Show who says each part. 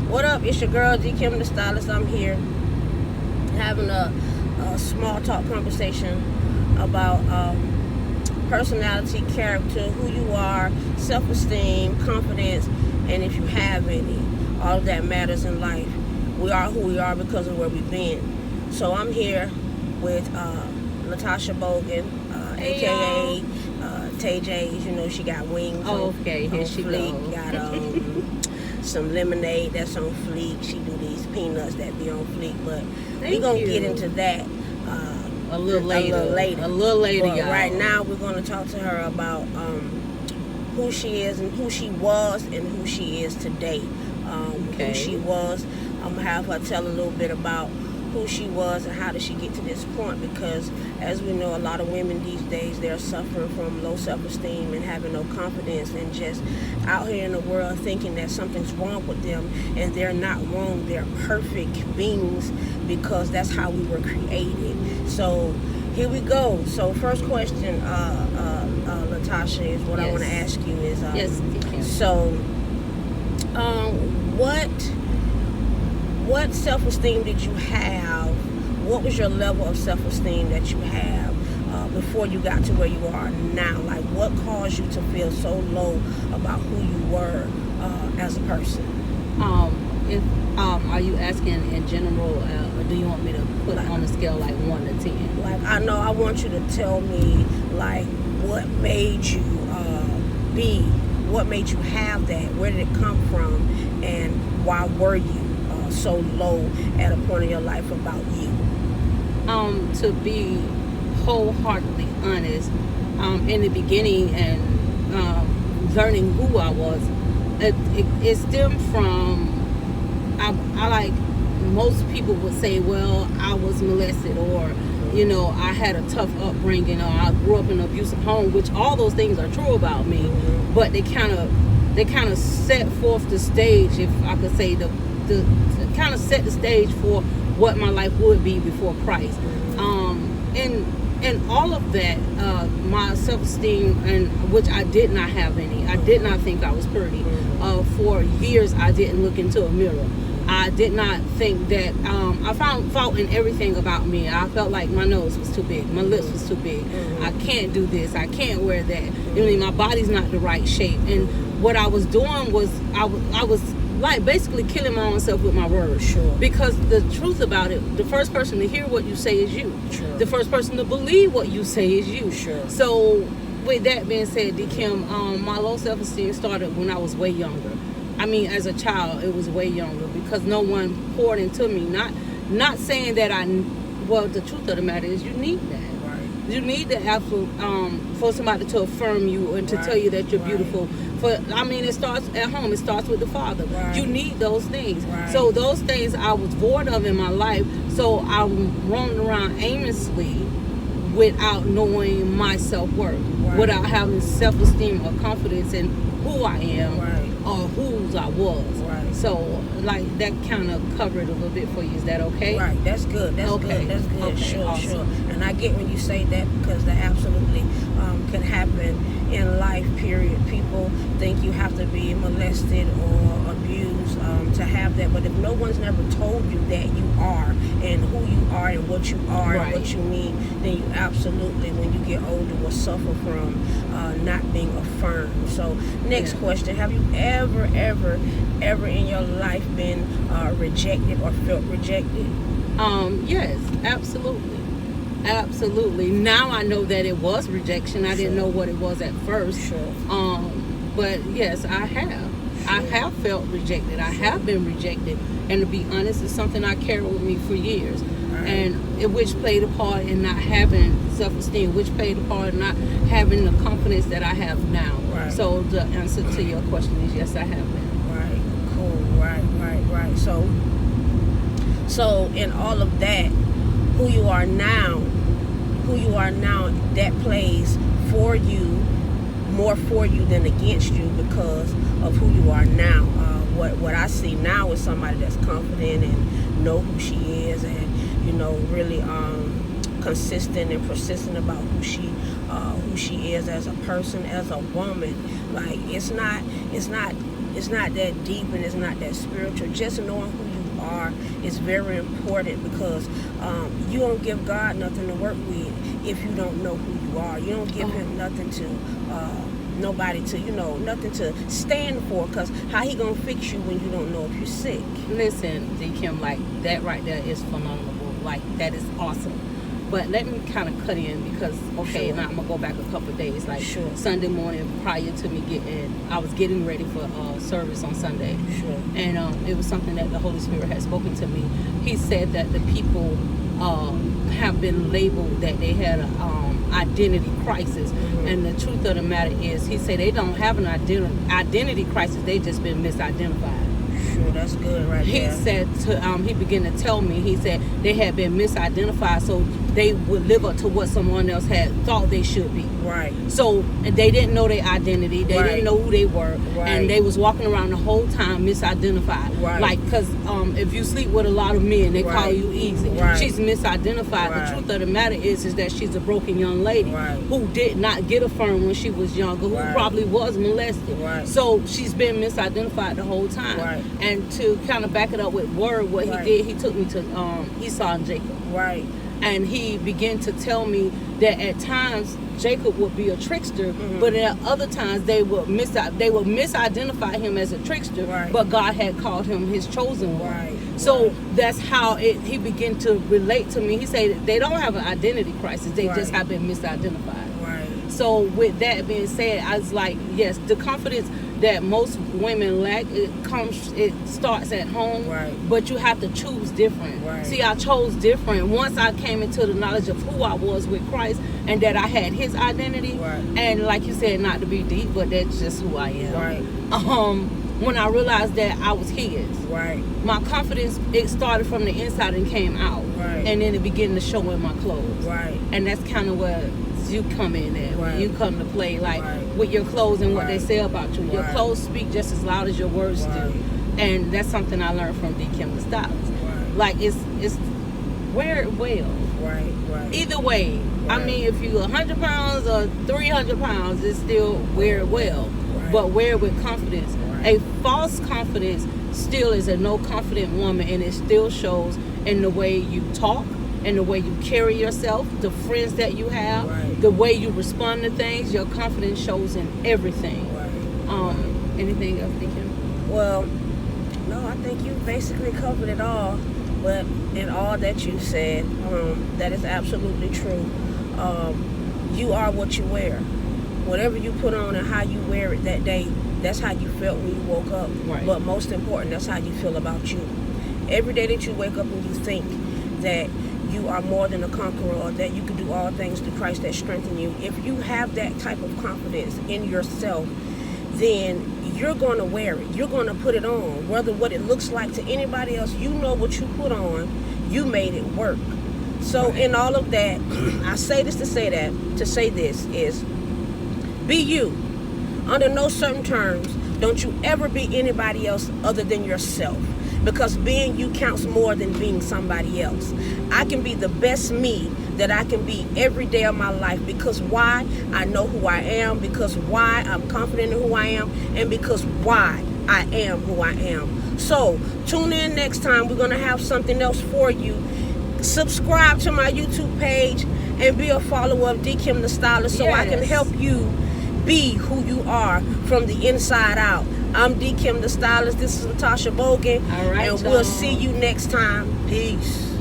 Speaker 1: What up? It's your girl D Kim the Stylist. I'm here having a small talk conversation about personality, character, who you are, self-esteem, confidence, and if you have any. All of that matters in life. We are who we are because of where we've been. So I'm here with Latasha Bogan,
Speaker 2: Hey,
Speaker 1: aka Tay J's. You know she got wings.
Speaker 2: Oh, okay, here she
Speaker 1: fleek.
Speaker 2: go.
Speaker 1: Got some lemonade that's on fleek. She do these peanuts that be on fleek, but we're
Speaker 2: Thank
Speaker 1: gonna
Speaker 2: you.
Speaker 1: get into that
Speaker 2: A little later.
Speaker 1: A little later,
Speaker 2: y'all.
Speaker 1: right now we're gonna talk to her about who she is and who she was and who she is today.
Speaker 2: Okay.
Speaker 1: Who she was. I'm gonna have her tell a little bit about who she was and how did she get to this point, because as we know, a lot of women these days, they're suffering from low self-esteem and having no confidence and just out here in the world thinking that something's wrong with them, and they're not wrong. They're perfect beings because that's how we were created. So here we go. So first question, Latasha, is what I want to ask you is
Speaker 2: Yes, Kim.
Speaker 1: so what self-esteem did you have? What was your level of self-esteem that you have before you got to where you are now? Like, what caused you to feel so low about who you were as a person?
Speaker 2: Are you asking in general, or do you want me to put it on a scale like 1 to 10?
Speaker 1: Like, I want you to tell me, like, what made you what made you have that? Where did it come from? And why were you so low at a point in your life about you?
Speaker 2: To be wholeheartedly honest, in the beginning and learning who I was, it stemmed from, I like most people would say, well, I was molested, or I had a tough upbringing, or I grew up in an abusive home, which all those things are true about me, but they kind of set forth the stage, if I could say, the kind of set the stage for what my life would be before Christ. And all of that, my self-esteem, and which I did not have any. I did not think I was pretty. For years, I didn't look into a mirror. I did not think that, I found fault in everything about me. I felt like my nose was too big, my lips was too big. I can't do this, I can't wear that. My body's not the right shape. And what I was doing was, I was like basically killing my own self with my words.
Speaker 1: Sure.
Speaker 2: Because the truth about it, the first person to hear what you say is you.
Speaker 1: Sure.
Speaker 2: The first person to believe what you say is you.
Speaker 1: Sure.
Speaker 2: So with that being said, D. Kim, my low self-esteem started when I was way younger. I mean, as a child, it was way younger because no one poured into me. Not saying that the truth of the matter is you need that.
Speaker 1: Right.
Speaker 2: You need that for somebody to affirm you and to tell you that you're beautiful. It starts at home. It starts with the father.
Speaker 1: Right.
Speaker 2: You need those things.
Speaker 1: Right.
Speaker 2: So those things I was void of in my life. So I'm roaming around aimlessly without knowing my self-worth, without having self-esteem or confidence in who I am or whose I was.
Speaker 1: Right.
Speaker 2: So, like, that kind of covered a little bit for you. Is that okay?
Speaker 1: Right. That's good. That's good. That's good.
Speaker 2: Okay,
Speaker 1: Sure,
Speaker 2: awesome.
Speaker 1: sure. And I get when you say that, because that absolutely can happen in life, period. People think you have to be molested or abused to have that. But if no one's never told you that you are and who you are and what you are and what you need, then you absolutely, when you get older, will suffer from not being affirmed. So next question, have you ever in your life been rejected or felt rejected?
Speaker 2: Yes, absolutely. Now I know that it was rejection. I didn't know what it was at first.
Speaker 1: Sure.
Speaker 2: But yes, I have. I have felt rejected. I have been rejected, and to be honest, it's something I carry with me for years. And which played a part in not having self-esteem, which played a part in not having the confidence that I have now.
Speaker 1: Right.
Speaker 2: So the answer to your question is yes, I have been.
Speaker 1: Right. Cool. Right. So in all of that, who you are now, that plays for you, more for you than against you because of who you are now. What I see now is somebody that's confident and know who she is, and really consistent and persistent about who she is as a person, as a woman. Like it's not it's not that deep and it's not that spiritual. Just knowing who you are is very important, because you don't give God nothing to work with if you don't know who you are. You don't give him nothing to nobody to, nothing to stand for, because how he gonna fix you when you don't know if you're sick?
Speaker 2: Listen, D. Kim, like that right there is phenomenal. Like that is awesome. But let me kind of cut in, because
Speaker 1: Sure.
Speaker 2: now I'm gonna go back a couple of days. Like
Speaker 1: Sure.
Speaker 2: Sunday morning, prior to me I was getting ready for service on Sunday,
Speaker 1: Sure.
Speaker 2: and it was something that the Holy Spirit had spoken to me. He said that the people have been labeled that they had a identity crisis, and the truth of the matter is, he said they don't have an identity crisis. They just been misidentified.
Speaker 1: Sure, that's good right
Speaker 2: He
Speaker 1: there.
Speaker 2: said he began to tell me, he said they had been misidentified, so they would live up to what someone else had thought they should be.
Speaker 1: Right.
Speaker 2: So they didn't know their identity. They
Speaker 1: Right.
Speaker 2: didn't know who they were.
Speaker 1: Right.
Speaker 2: And they was walking around the whole time misidentified.
Speaker 1: Right.
Speaker 2: Like, because if you sleep with a lot of men, they call
Speaker 1: Right.
Speaker 2: you easy.
Speaker 1: Right.
Speaker 2: She's misidentified.
Speaker 1: Right.
Speaker 2: The truth of the matter is that she's a broken young lady
Speaker 1: Right.
Speaker 2: who did not get affirmed when she was younger, who
Speaker 1: Right.
Speaker 2: probably was molested.
Speaker 1: Right.
Speaker 2: So she's been misidentified the whole time.
Speaker 1: Right.
Speaker 2: And to kind of back it up with word, what
Speaker 1: Right.
Speaker 2: he did, he took me to Esau and Jacob.
Speaker 1: Right.
Speaker 2: And he began to tell me that at times Jacob would be a trickster, but at other times they would misidentify him as a trickster,
Speaker 1: Right.
Speaker 2: but God had called him his chosen one.
Speaker 1: Right.
Speaker 2: So
Speaker 1: Right.
Speaker 2: that's how he began to relate to me. He said they don't have an identity crisis, they just
Speaker 1: Right.
Speaker 2: have been misidentified.
Speaker 1: Right.
Speaker 2: So with that being said, I was like, yes, the confidence that most women lack, it starts at home,
Speaker 1: Right.
Speaker 2: but you have to choose different.
Speaker 1: Right.
Speaker 2: See, I chose different once I came into the knowledge of who I was with Christ, and that I had his identity.
Speaker 1: Right.
Speaker 2: And like you said, not to be deep, but that's just who I am.
Speaker 1: Right.
Speaker 2: When I realized that I was his,
Speaker 1: Right.
Speaker 2: my confidence, it started from the inside and came out.
Speaker 1: Right.
Speaker 2: And then it began to show in my clothes.
Speaker 1: Right.
Speaker 2: And that's kind of where you come in at.
Speaker 1: Right.
Speaker 2: When you come to play, like
Speaker 1: Right.
Speaker 2: with your clothes and what they
Speaker 1: Right.
Speaker 2: say about you. Your
Speaker 1: Right.
Speaker 2: clothes speak just as loud as your words
Speaker 1: Right.
Speaker 2: do. And that's something I learned from D. Kim the Stylist.
Speaker 1: Right.
Speaker 2: Like it's wear it well.
Speaker 1: Right. Right.
Speaker 2: Either way, I
Speaker 1: Right.
Speaker 2: mean, if you're 100 pounds or 300 pounds, it's still wear it well.
Speaker 1: Right.
Speaker 2: But wear it with confidence.
Speaker 1: Right.
Speaker 2: A false confidence still is a no confident woman, and it still shows in the way you talk, in the way you carry yourself, the friends that you have,
Speaker 1: Right.
Speaker 2: the way you respond to things. Your confidence shows in everything.
Speaker 1: Right.
Speaker 2: Anything else, D. Kim?
Speaker 1: Well, no, I think you basically covered it all. But in all that you said, that is absolutely true. You are what you wear. Whatever you put on and how you wear it that day, that's how you felt when you woke up.
Speaker 2: Right.
Speaker 1: But most important, that's how you feel about you. Every day that you wake up and you think that you are more than a conqueror, or that you can do all things through Christ that strengthen you, if you have that type of confidence in yourself, then you're going to wear it. You're going to put it on. Whether what it looks like to anybody else, you know what you put on, you made it work. So in all of that, I say this to say that, to say this is, be you. Under no certain terms, don't you ever be anybody else other than yourself. Because being you counts more than being somebody else. I can be the best me that I can be every day of my life. Because why? I know who I am. Because why? I'm confident in who I am. And because why? I am who I am. So tune in next time. We're going to have something else for you. Subscribe to my YouTube page and be a follower of D. Kim the Stylist, so I can
Speaker 2: Yes.
Speaker 1: help you be who you are from the inside out. I'm D. Kim the Stylist. This is Latasha Bogan.
Speaker 2: All right,
Speaker 1: and
Speaker 2: y'all.
Speaker 1: we'll see you next time. Peace.